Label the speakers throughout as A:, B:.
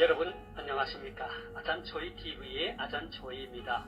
A: 여러분 안녕하십니까? 아잔초이 TV의 아잔초이입니다.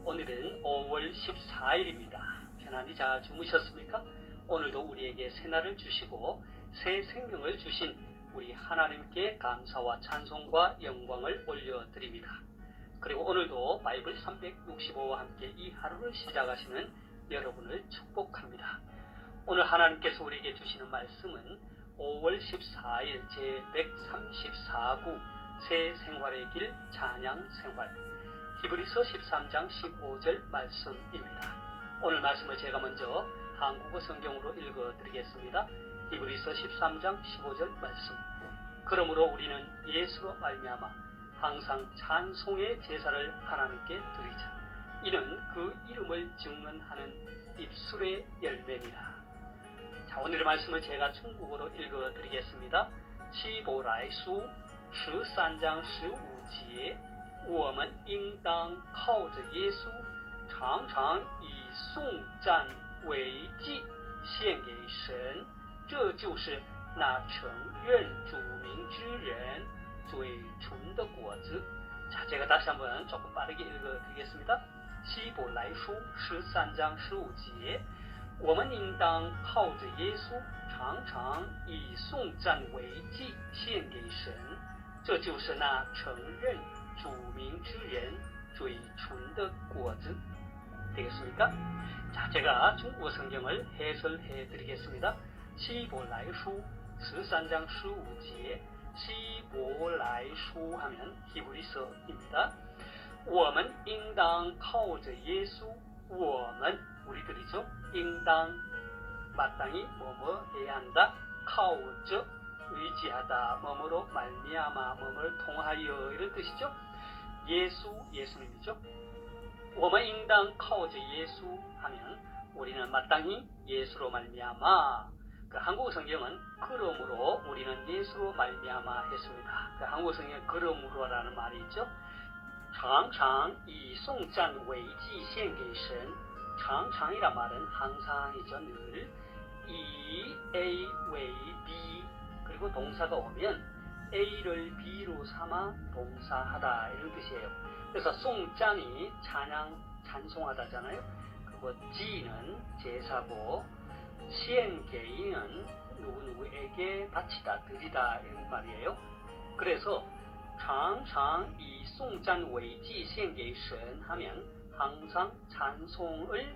A: 오늘은 5월 14일입니다. 편안히 잘 주무셨습니까? 오늘도 우리에게 새날을 주시고 새 생명을 주신 우리 하나님께 감사와 찬송과 영광을 올려드립니다. 그리고 오늘도 바이블 365와 함께 이 하루를 시작하시는 여러분을 축복합니다. 오늘 하나님께서 우리에게 주시는 말씀은 5월 14일 제134구 새 생활의 길 찬양 생활 히브리서 13장 15절 말씀입니다. 오늘 말씀을 제가 먼저 한국어 성경으로 읽어드리겠습니다. 히브리서 13장 15절 말씀. 그러므로 우리는 예수로 말미암아 항상 찬송의 제사를 하나님께 드리자. 이는 그 이름을 증언하는 입술의 열매니라. 자, 오늘의 말씀을 제가 중국어로 읽어드리겠습니다. 希伯来书13章15节，我们应当靠着耶稣，常常以颂赞为祭献给神，这就是那承认主名之人嘴唇的果子。 자, 제가 다시 한번 조금 빠르게 읽어드리겠습니다. 希伯来书13章15节，我们应当靠着耶稣，常常以颂赞为祭献给神，这就是那承认主名之人嘴唇的果子。 되겠습니까? 자, 제가 중국어 성경을 해설해 드리겠습니다. 希伯来书13장 15节，希伯来书하면 히브리서입니다. 我们应当靠着耶稣，我们 우리들이죠. 应当 마땅히 뭐뭐 해야 한다. 靠着 의지하다. 뭐뭐로 말미암아 뭐뭐를 통하여 이런 뜻이죠. 예수님이죠. 我们应当靠着耶稣 하면 우리는 마땅히 예수로 말미암아. 그 한국 성경은 그러므로 우리는 예수로 말미암아 했습니다. 그 한국 성경에 그러므로라는 말이 있죠. 常常以颂赞为祭献给神. 常常이란 말은 항상이죠. 늘. 이 A 왜 B 그리고 동사가 오면 A를 B로 삼아 동사하다 이런 뜻이에요. 그래서 송짠이 찬송하다잖아요. 그리고 G는 제사고 시엔게이는 누구누구에게 바치다 드리다 이런 말이에요. 그래서 常常以颂赞为祭献给神 하면 항상 찬송을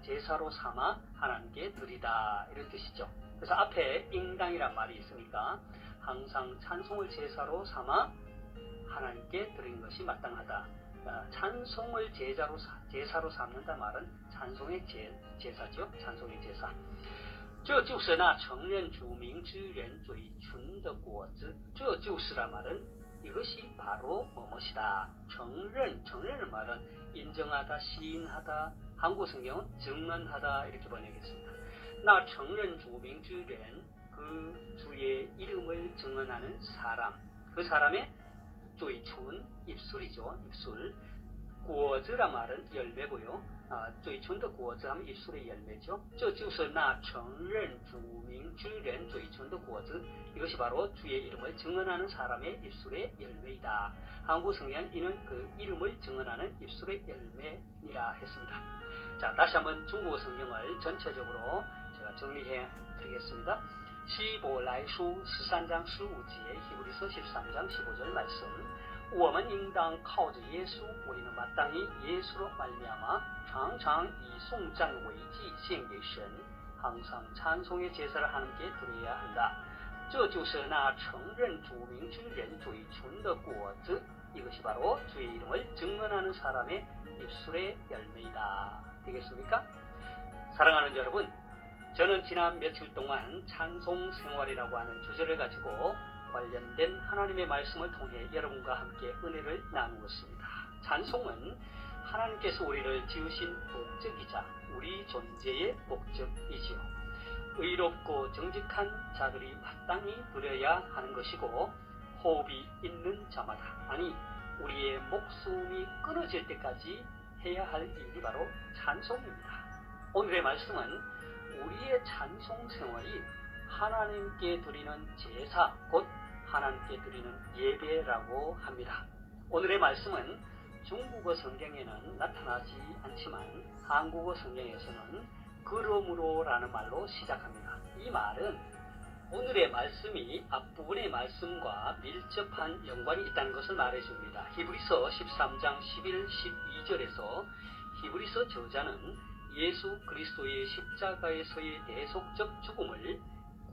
A: 제사로 삼아 하나님께 드리다 이런 뜻이죠. 그래서 앞에 ing당이란 말이 있으니까 항상 찬송을 제사로 삼아 하나님께 드리는 것이 마땅하다. 찬송을 제사로 삼는다 말은 찬송의 제사죠. 찬송의 제사. 这就是那承认主名之人嘴唇的果子。这就是란 말은 이것이 바로 무엇이다.承认의 말은 인정하다, 시인하다. 한국 성경은 증언하다 이렇게 번역했습니다. 나承认主名之人, 그 주의 이름을 증언하는 사람. 그 사람의 嘴唇, 입술이죠. 입술. 果子란 말은 열매고요. 嘴唇的果子 하면 입술의 열매죠. 这就是那承认主名之人嘴唇的果子. 이것이 바로 주의 이름을 증언하는 사람의 입술의 열매이다. 한국 성경은 이는 그 이름을 증언하는 입술의 열매니라 했습니다. 자, 다시 한번 중국어 성경을 전체적으로 제가 정리해 드리겠습니다. 希伯来书13장 15节, 히브리서 13장 15절 말씀. 我们应当靠着耶稣, 우리는 마땅히 예수로 말미암아常常以颂赞为祭献给神, 항상 찬송의 제사를 하나님께 드려야 한다. 这就是那承认主名之人嘴唇的果子. 이것이 바로 주의 이름을 증언하는 사람의 입술의 열매이다. 되겠습니까? 사랑하는 여러분, 저는 지난 며칠 동안 찬송 생활이라고 하는 주제를 가지고 관련된 하나님의 말씀을 통해 여러분과 함께 은혜를 나누었습니다. 찬송은 하나님께서 우리를 지으신 목적이자 우리 존재의 목적이지요. 의롭고 정직한 자들이 마땅히 드려야 하는 것이고, 호흡이 있는 자마다, 아니 우리의 목숨이 끊어질 때까지 해야 할 일이 바로 찬송입니다. 오늘의 말씀은 우리의 찬송 생활이 하나님께 드리는 제사, 곧 하나님께 드리는 예배라고 합니다. 오늘의 말씀은 중국어 성경에는 나타나지 않지만 한국어 성경에서는 그러므로라는 말로 시작합니다. 이 말은 오늘의 말씀이 앞부분의 말씀과 밀접한 연관이 있다는 것을 말해줍니다. 히브리서 13장 11, 12절에서 히브리서 저자는 예수 그리스도의 십자가에서의 대속적 죽음을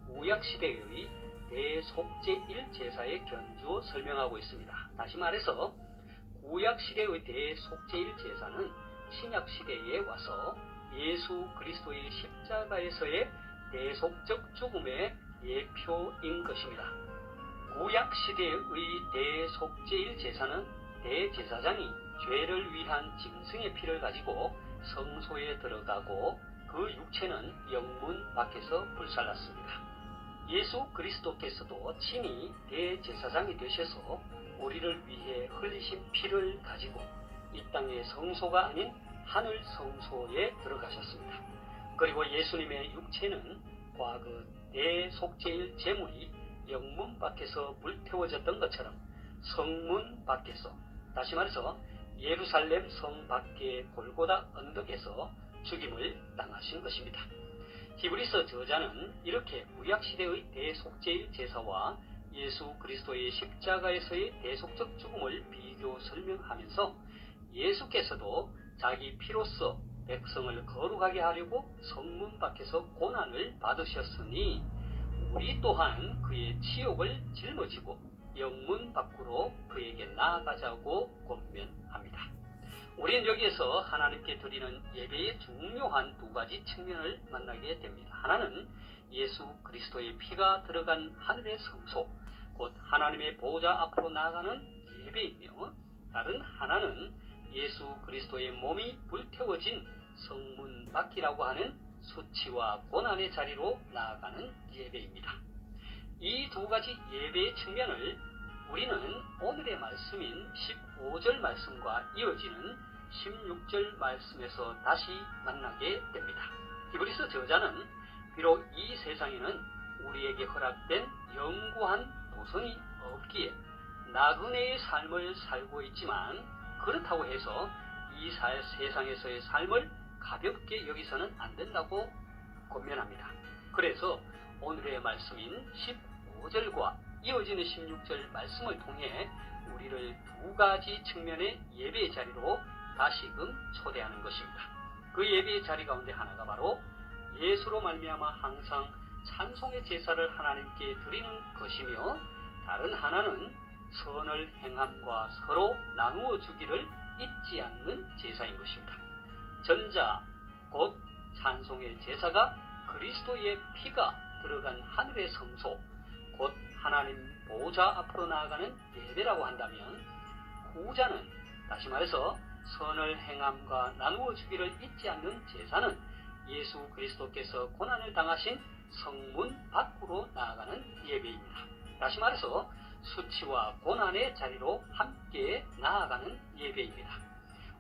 A: 구약시대의 대속제1 제사에 견주어 설명하고 있습니다. 다시 말해서 구약시대의 대속제1 제사는 신약시대에 와서 예수 그리스도의 십자가에서의 대속적 죽음의 예표인 것입니다. 구약시대의 대속제1 제사는 대제사장이 죄를 위한 짐승의 피를 가지고 성소에 들어가고 그 육체는 영문 밖에서 불살랐습니다. 예수 그리스도께서도 친히 대제사장이 되셔서 우리를 위해 흘리신 피를 가지고 이 땅의 성소가 아닌 하늘 성소에 들어가셨습니다. 그리고 예수님의 육체는 과거 대속제일 제물이 영문 밖에서 불태워졌던 것처럼 성문 밖에서, 다시 말해서 예루살렘 성 밖의 골고다 언덕에서 죽임을 당하신 것입니다. 히브리서 저자는 이렇게 구약시대의 대속제일 제사와 예수 그리스도의 십자가에서의 대속적 죽음을 비교 설명하면서 예수께서도 자기 피로써 백성을 거룩하게 하려고 성문 밖에서 고난을 받으셨으니 우리 또한 그의 치욕을 짊어지고 영문 밖으로 그에게 나아가자고 권면합니다. 우리는 여기에서 하나님께 드리는 예배의 중요한 두 가지 측면을 만나게 됩니다. 하나는 예수 그리스도의 피가 들어간 하늘의 성소, 곧 하나님의 보좌 앞으로 나아가는 예배이며, 다른 하나는 예수 그리스도의 몸이 불태워진 성문 밖이라고 하는 수치와 고난의 자리로 나아가는 예배입니다. 이 두 가지 예배의 측면을 우리는 오늘의 말씀인 15절 말씀과 이어지는 16절 말씀에서 다시 만나게 됩니다. 히브리서 저자는 비록 이 세상에는 우리에게 허락된 영구한 도성이 없기에 나그네의 삶을 살고 있지만, 그렇다고 해서 이 세상에서의 삶을 가볍게 여기서는 안 된다고 권면합니다. 그래서 오늘의 말씀인 15절과 이어지는 16절 말씀을 통해 우리를 두 가지 측면의 예배의 자리로 다시금 초대하는 것입니다. 그 예배의 자리 가운데 하나가 바로 예수로 말미암아 항상 찬송의 제사를 하나님께 드리는 것이며, 다른 하나는 선을 행함과 서로 나누어 주기를 잊지 않는 제사인 것입니다. 전자 곧 찬송의 제사가 그리스도의 피가 들어간 하늘의 성소, 곧 하나님 보좌 앞으로 나아가는 예배라고 한다면, 후자는 다시 말해서 선을 행함과 나누어 주기를 잊지 않는 제사는 예수 그리스도께서 고난을 당하신 성문 밖으로 나아가는 예배입니다. 다시 말해서 수치와 고난의 자리로 함께 나아가는 예배입니다.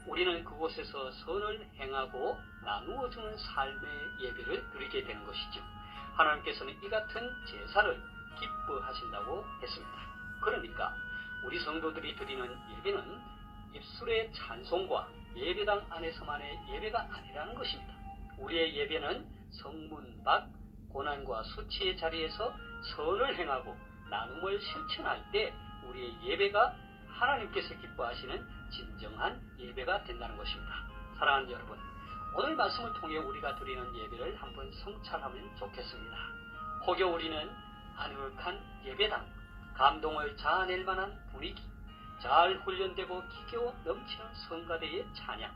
A: 우리는 그곳에서 선을 행하고 나누어 주는 삶의 예배를 드리게 되는 것이죠. 하나님께서는 이 같은 제사를 기뻐하신다고 했습니다. 그러니까 우리 성도들이 드리는 예배는 입술의 찬송과 예배당 안에서만의 예배가 아니라는 것입니다. 우리의 예배는 성문 밖 고난과 수치의 자리에서 선을 행하고 나눔을 실천할 때 우리의 예배가 하나님께서 기뻐하시는 진정한 예배가 된다는 것입니다. 사랑하는 여러분, 오늘 말씀을 통해 우리가 드리는 예배를 한번 성찰하면 좋겠습니다. 혹여 우리는 아늑한 예배당, 감동을 자아낼 만한 분위기, 잘 훈련되고 기교 넘치는 성가대의 찬양,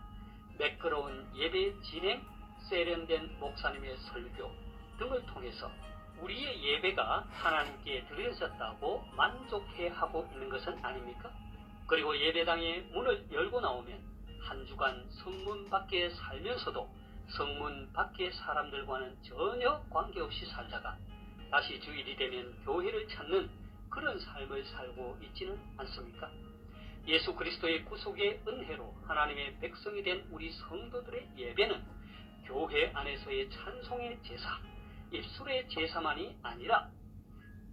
A: 매끄러운 예배 진행, 세련된 목사님의 설교 등을 통해서 우리의 예배가 하나님께 드려졌다고 만족해하고 있는 것은 아닙니까? 그리고 예배당의 문을 열고 나오면 한 주간 성문 밖에 살면서도 성문 밖의 사람들과는 전혀 관계없이 살다가 다시 주일이 되면 교회를 찾는 그런 삶을 살고 있지는 않습니까? 예수 그리스도의 구속의 은혜로 하나님의 백성이 된 우리 성도들의 예배는 교회 안에서의 찬송의 제사, 입술의 제사만이 아니라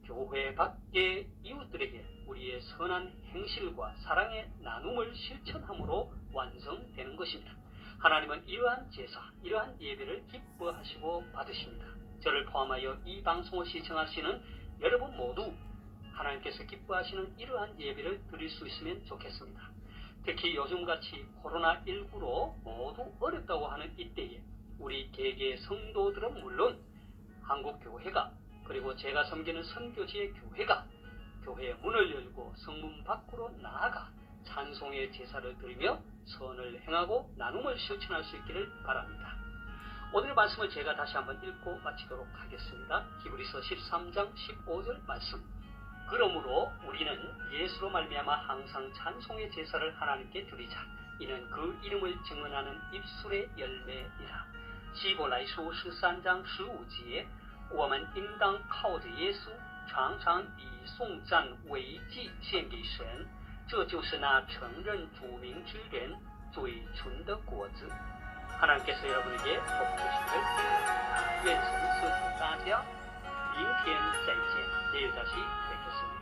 A: 교회 밖의 이웃들에게 우리의 선한 행실과 사랑의 나눔을 실천함으로 완성되는 것입니다. 하나님은 이러한 제사, 이러한 예배를 기뻐하시고 받으십니다. 저를 포함하여 이 방송을 시청하시는 여러분 모두 하나님께서 기뻐하시는 이러한 예배를 드릴 수 있으면 좋겠습니다. 특히 요즘같이 코로나19로 모두 어렵다고 하는 이때에 우리 개개 성도들은 물론 한국교회가 그리고 제가 섬기는 선교지의 교회가 교회의 문을 열고 성문 밖으로 나아가 찬송의 제사를 드리며 선을 행하고 나눔을 실천할 수 있기를 바랍니다. 오늘 말씀을 제가 다시 한번 읽고 마치도록 하겠습니다. 히브리서 13장 15절 말씀. 그러므로 우리는 예수로 말미암아 항상 찬송의 제사를 하나님께 드리자. 이는 그 이름을 증언하는 입술의 열매이라.希伯来书13章15节，我们应当靠着耶稣，常常以颂赞为祭献给神，这就是那承认主名之人嘴唇的果子。하나님께서 여러분에게 복 주시기를 바랍니다.愿神赐福大家。明天再见，내일 다시 뵙겠습니다.